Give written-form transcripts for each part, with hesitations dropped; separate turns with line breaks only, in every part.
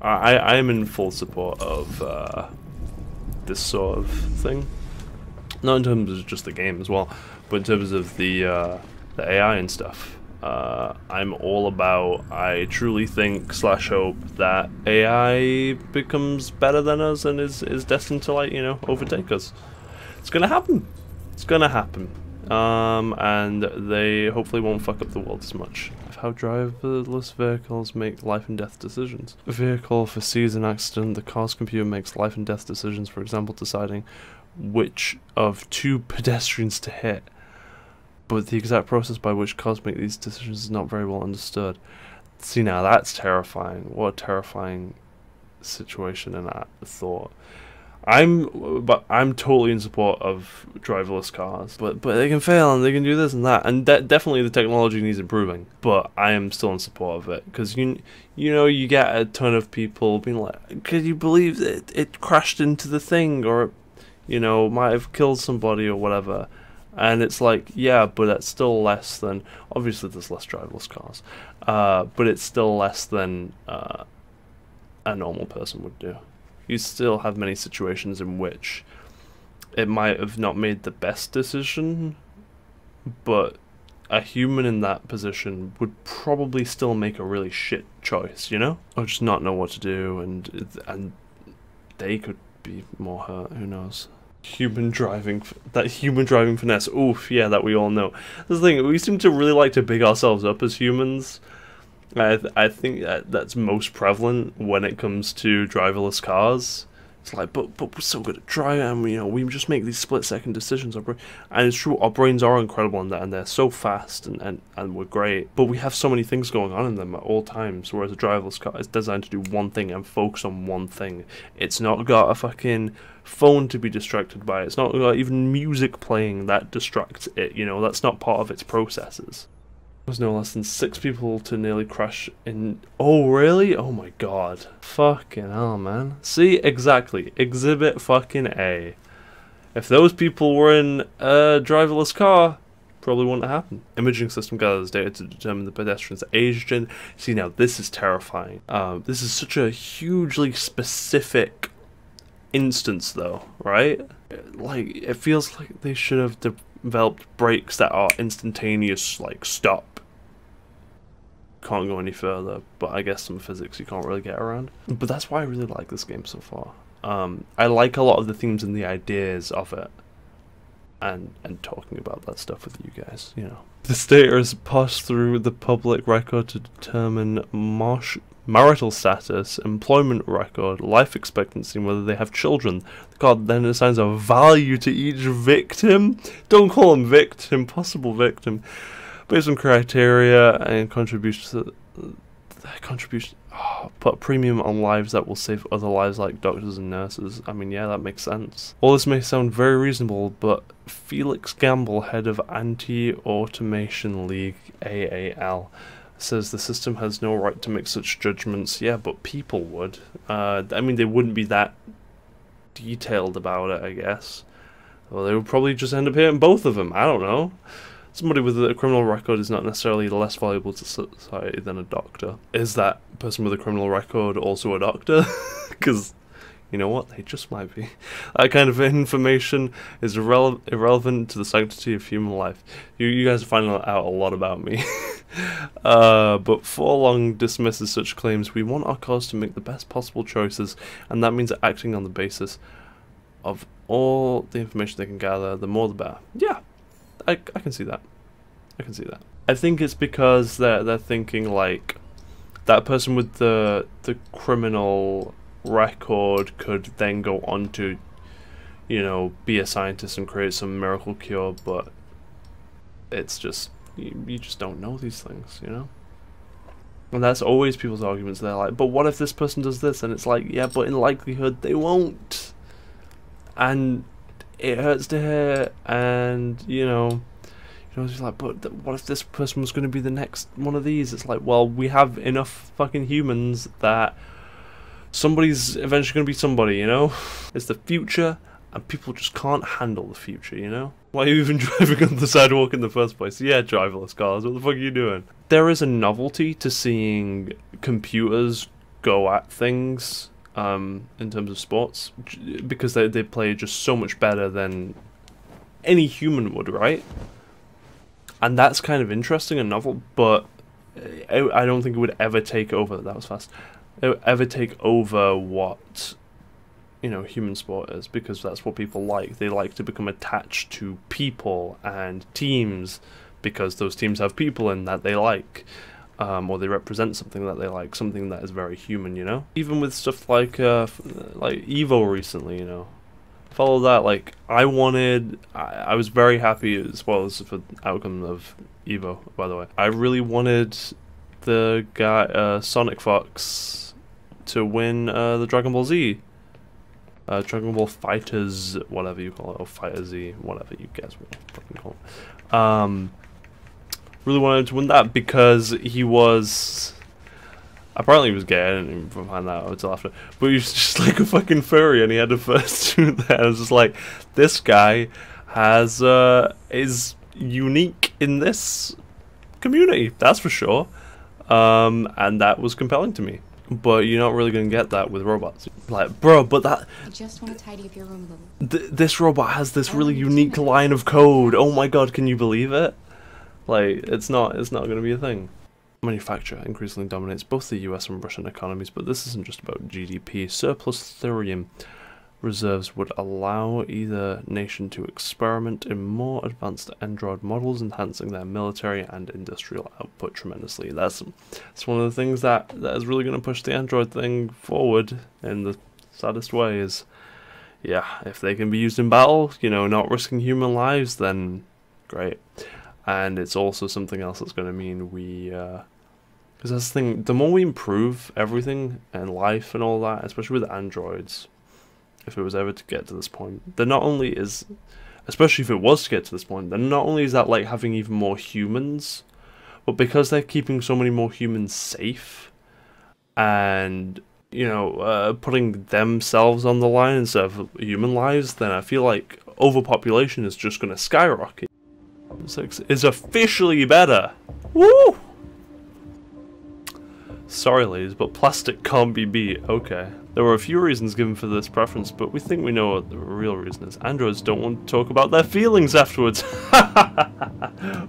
I am in full support of this sort of thing. Not in terms of just the game as well, but in terms of the AI and stuff. I'm all about, I truly think / hope that AI becomes better than us and is destined to, like, you know, overtake us. It's gonna happen. It's gonna happen. And they hopefully won't fuck up the world as much. How driverless vehicles make life and death decisions. A vehicle foresees an accident, the car's computer makes life and death decisions, for example deciding which of 2 pedestrians to hit. But the exact process by which cars make these decisions is not very well understood. See, now that's terrifying. What a terrifying situation and thought. I'm totally in support of driverless cars, but they can fail and they can do this and that, and definitely the technology needs improving. But I am still in support of it because you know you get a ton of people being like, "Could you believe that it crashed into the thing, or you know might have killed somebody or whatever?" And it's like, yeah, but that's still less than, obviously there's less driverless cars, but it's still less than a normal person would do. You still have many situations in which it might have not made the best decision, but a human in that position would probably still make a really shit choice, you know? Or just not know what to do, and they could be more hurt, who knows? Human driving finesse, oof, yeah, that we all know. That's the thing, we seem to really like to big ourselves up as humans. I think that's most prevalent when it comes to driverless cars. It's like, but we're so good at driving, and you know, we just make these split-second decisions. And it's true, our brains are incredible in that, and they're so fast, and we're great. But we have so many things going on in them at all times, whereas a driverless car is designed to do one thing and focus on one thing. It's not got a fucking phone to be distracted by. It's not got even music playing that distracts it, you know, that's not part of its processes. There was no less than 6 people to nearly crash in... Oh, really? Oh my god. Fucking hell, man. See, exactly. Exhibit fucking A. If those people were in a driverless car, probably wouldn't happen. Imaging system gathers data to determine the pedestrian's age and... See, now, this is terrifying. This is such a hugely specific instance, though, right? Like, it feels like they should have developed brakes that are instantaneous, like, stop. Can't go any further, but I guess some physics you can't really get around. But that's why I really like this game so far. I like a lot of the themes and the ideas of it, and talking about that stuff with you guys, you know. This data is passed through the public record to determine marital status, employment record, life expectancy, and whether they have children. The card then assigns a value to each victim. Don't call them victim, possible victim. Based on criteria and contribution, put a premium on lives that will save other lives like doctors and nurses. I mean, yeah, that makes sense. All this may sound very reasonable, but Felix Gamble, head of Anti-Automation League, AAL, says the system has no right to make such judgments. Yeah, but people would. I mean, they wouldn't be that detailed about it, I guess. Well, they would probably just end up hitting both of them. I don't know. Somebody with a criminal record is not necessarily less valuable to society than a doctor. Is that person with a criminal record also a doctor? Because, you know what, they just might be. That kind of information is irrelevant to the sanctity of human life. You guys are finding out a lot about me. But Forlong dismisses such claims. We want our cars to make the best possible choices, and that means acting on the basis of all the information they can gather, the more the better. Yeah. I can see that. I can see that. I think it's because they're thinking like that person with the criminal record could then go on to, you know, be a scientist and create some miracle cure, but it's just you just don't know these things, you know? And that's always people's arguments. They're like, but what if this person does this? And it's like, yeah, but in likelihood they won't. And it hurts to hear, and you know, it's like, but what if this person was going to be the next one of these? It's like, well, we have enough fucking humans that somebody's eventually going to be somebody, you know? It's the future, and people just can't handle the future, you know? Why are you even driving on the sidewalk in the first place? Yeah, driverless cars, what the fuck are you doing? There is a novelty to seeing computers go at things in terms of sports, because they play just so much better than any human would, right? And that's kind of interesting and novel, but I don't think it would ever take over. That was fast. It would ever take over what, you know, human sport is, because that's what people like. They like to become attached to people and teams because those teams have people in that they like, or they represent something that they like, something that is very human, you know? Even with stuff like Evo recently, you know? Follow that, like, I was very happy as well as for the outcome of Evo, by the way. I really wanted the guy, Sonic Fox, to win the Dragon Ball Z. Dragon Ball Fighters, whatever you call it, or Fighter Z, whatever you guys will fucking call it. Really wanted him to win that because he was... Apparently he was gay, I didn't even find that out until after. But he was just like a fucking furry and he had a fursuit there. I was just like, this guy is unique in this community, that's for sure. And that was compelling to me. But you're not really going to get that with robots. Like, bro, but that... I just want to tidy up your room a little. This robot has this really unique line of code. Oh my god, can you believe it? Like, it's not going to be a thing. Manufacture increasingly dominates both the US and Russian economies, but this isn't just about GDP. Surplus Thurium reserves would allow either nation to experiment in more advanced Android models, enhancing their military and industrial output tremendously. That's one of the things that is really going to push the Android thing forward in the saddest way is, yeah, if they can be used in battle, you know, not risking human lives, then great. And it's also something else that's going to mean we, because that's the thing, the more we improve everything and life and all that, especially with androids, if it was ever to get to this point, then not only is, especially if it was to get to this point, then not only is that like having even more humans, but because they're keeping so many more humans safe, and, you know, putting themselves on the line instead of human lives, then I feel like overpopulation is just going to skyrocket. 6 is officially better. Woo! Sorry ladies, but plastic can't be beat. Okay. There were a few reasons given for this preference, but we think we know what the real reason is. Androids don't want to talk about their feelings afterwards.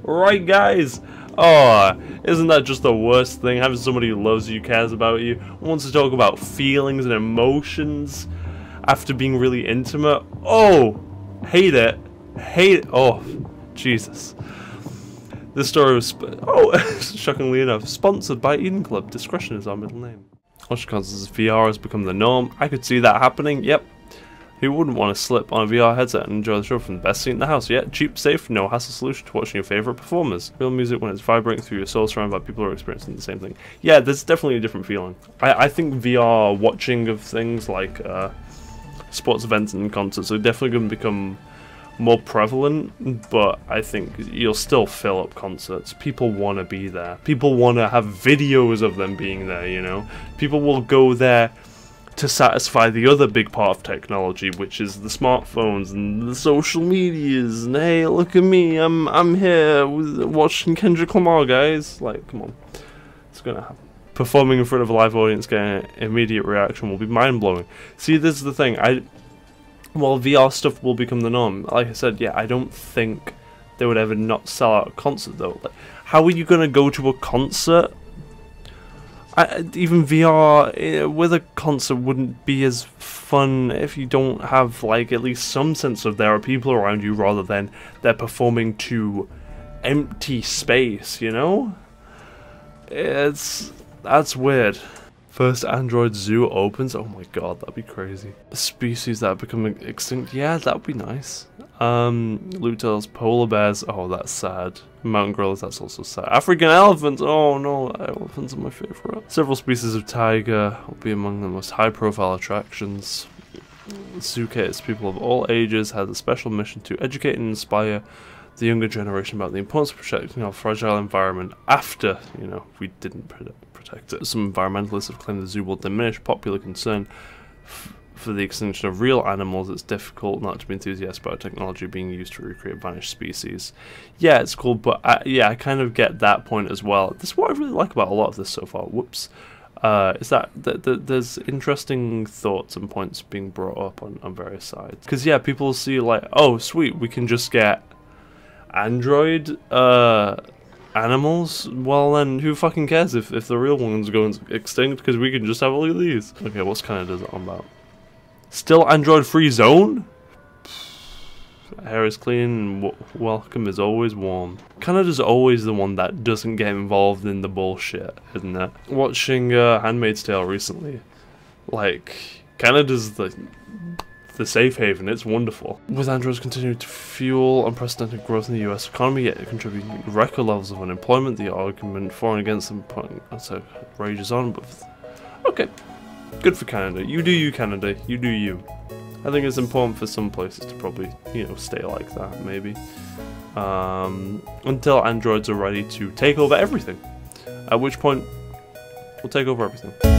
Right, guys? Oh, isn't that just the worst thing? Having somebody who loves you, cares about you, wants to talk about feelings and emotions after being really intimate. Oh, hate it. Hate it. Oh, Jesus. This story was, shockingly enough, sponsored by Eden Club. Discretion is our middle name. Oshikaz's VR has become the norm. I could see that happening, yep. Who wouldn't want to slip on a VR headset and enjoy the show from the best seat in the house? Yeah, cheap, safe, no hassle solution to watching your favourite performers. Real music when it's vibrating through your soul, surrounded by people who are experiencing the same thing. Yeah, there's definitely a different feeling. I think VR watching of things like sports events and concerts are definitely going to become more prevalent, but I think you'll still fill up concerts. People want to be there. People want to have videos of them being there, you know? People will go there to satisfy the other big part of technology, which is the smartphones and the social medias, and hey, look at me, I'm here watching Kendrick Lamar, guys. Like, come on. It's gonna happen. Performing in front of a live audience getting an immediate reaction will be mind-blowing. See, this is the thing, well, VR stuff will become the norm. Like I said, yeah, I don't think they would ever not sell out a concert, though. Like, how are you going to go to a concert? Even VR with a concert wouldn't be as fun if you don't have, like, at least some sense of there are people around you rather than they're performing to empty space, you know? That's weird. First Android zoo opens. Oh my god, that'd be crazy. Species that have become extinct. Yeah, that'd be nice. Luke tells polar bears. Oh, that's sad. Mountain gorillas. That's also sad. African elephants. Oh no, elephants are my favorite. Several species of tiger will be among the most high-profile attractions. Zooketters, people of all ages, has a special mission to educate and inspire the younger generation about the importance of protecting our fragile environment after, you know, we didn't protect it. Some environmentalists have claimed the zoo will diminish popular concern for the extinction of real animals. It's difficult not to be enthusiastic about technology being used to recreate vanished species. Yeah, it's cool, but yeah, I kind of get that point as well. This is what I really like about a lot of this so far. Whoops. is that there's interesting thoughts and points being brought up on various sides. Because yeah, people see like, oh sweet, we can just get Android animals. Well then, who fucking cares if the real ones go extinct? Because we can just have all of these. Okay, what's Canada's on about? Still Android free zone? Hair is clean and welcome is always warm. Canada's always the one that doesn't get involved in the bullshit, isn't it? Watching Handmaid's Tale recently, like, Canada's the safe haven, it's wonderful. With androids continuing to fuel unprecedented growth in the US economy, yet contributing record levels of unemployment, the argument for and against them rages on, but okay. Good for Canada. You do you, Canada. You do you. I think it's important for some places to probably, you know, stay like that, maybe. Until androids are ready to take over everything. At which point, we'll take over everything.